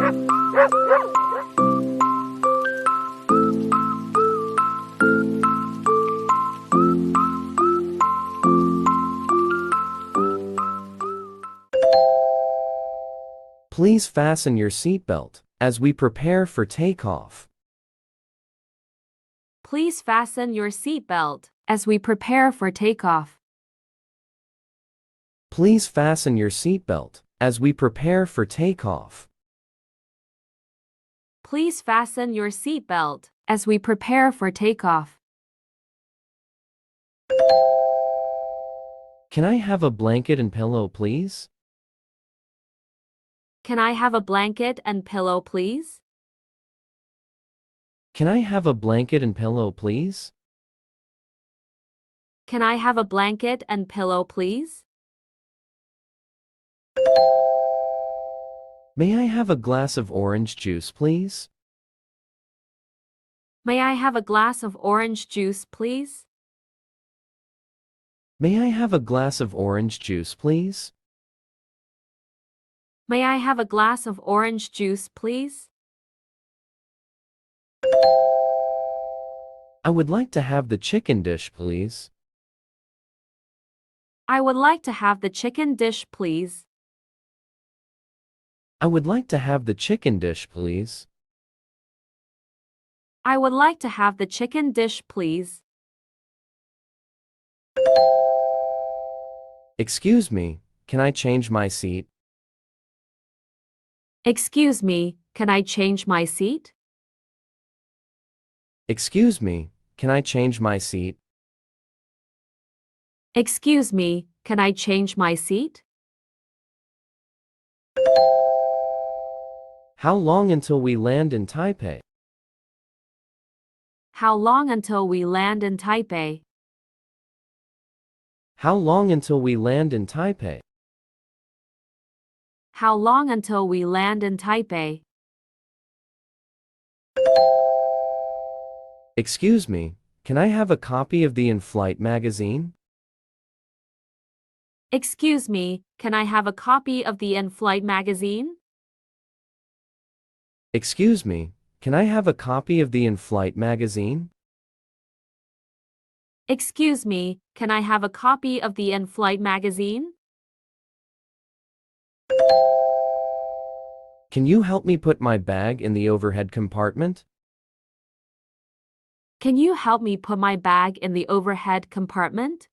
Please fasten your seatbelt as we prepare for takeoff. Please fasten your seatbelt as we prepare for takeoff. Please fasten your seatbelt as we prepare for takeoff. Please fasten your seatbelt as we prepare for takeoff. Can I have a blanket and pillow, please? Can I have a blanket and pillow, please? Can I have a blanket and pillow, please? Can I have a blanket and pillow, please? May I have a glass of orange juice, please? May I have a glass of orange juice, please? May I have a glass of orange juice, please? May I have a glass of orange juice, please? I would like to have the chicken dish, please. I would like to have the chicken dish, please. I would like to have the chicken dish, please. I would like to have the chicken dish, please. Excuse me, can I change my seat? Excuse me, can I change my seat? Excuse me, can I change my seat? Excuse me, can I change my seat? How long until we land in Taipei? How long until we land in Taipei? How long until we land in Taipei? How long until we land in Taipei? Excuse me, can I have a copy of the in-flight magazine? Excuse me, can I have a copy of the in-flight magazine? Excuse me, can I have a copy of the in-flight magazine? Excuse me, can I have a copy of the in-flight magazine? Can you help me put my bag in the overhead compartment? Can you help me put my bag in the overhead compartment?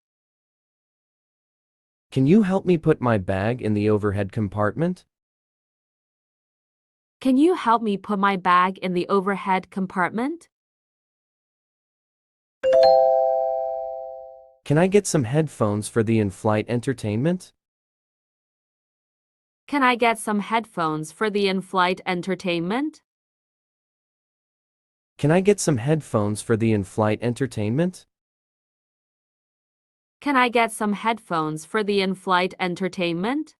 Can you help me put my bag in the overhead compartment? Can you help me put my bag in the overhead compartment? Can I get some headphones for the in-flight entertainment? Can I get some headphones for the in-flight entertainment? Can I get some headphones for the in-flight entertainment? Can I get some headphones for the in-flight entertainment?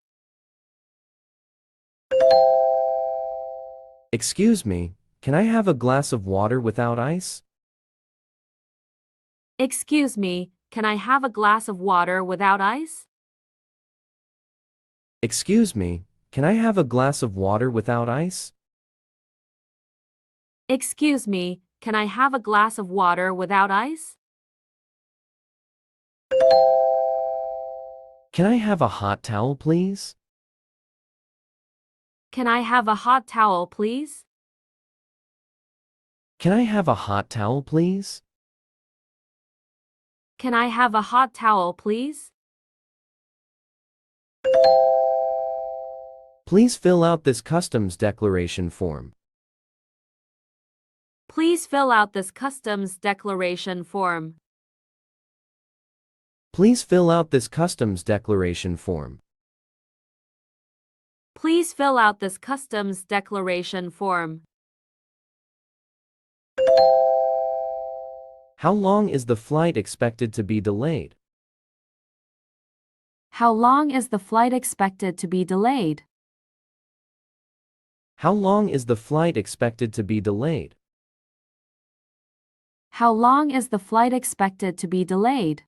Excuse me, can I have a glass of water without ice? Excuse me, can I have a glass of water without ice? Excuse me, can I have a glass of water without ice? Excuse me, can I have a glass of water without ice? Can I have a hot towel, please? Can I have a hot towel, please? Can I have a hot towel, please? Can I have a hot towel, please? Please fill out this customs declaration form. Please fill out this customs declaration form. Please fill out this customs declaration form. Please fill out this customs declaration form. How long is the flight expected to be delayed? How long is the flight expected to be delayed? How long is the flight expected to be delayed? How long is the flight expected to be delayed?